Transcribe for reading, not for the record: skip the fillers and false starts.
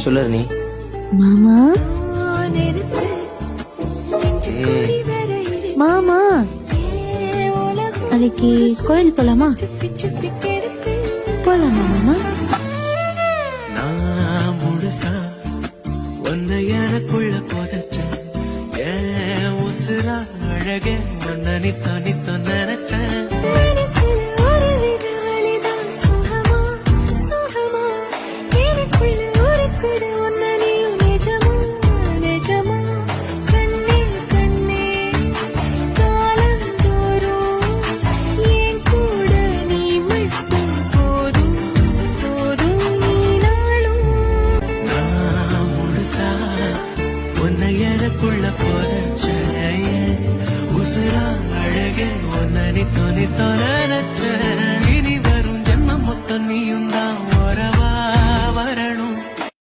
சொல்லு நீ. மாமா மாமா அதுக்கு கோயில் போலாமா? போலாமா மாமா? நான் முழுசா வந்த எனக்குள்ள போதச்ச உசுரா அழகே ஒன்ன நீ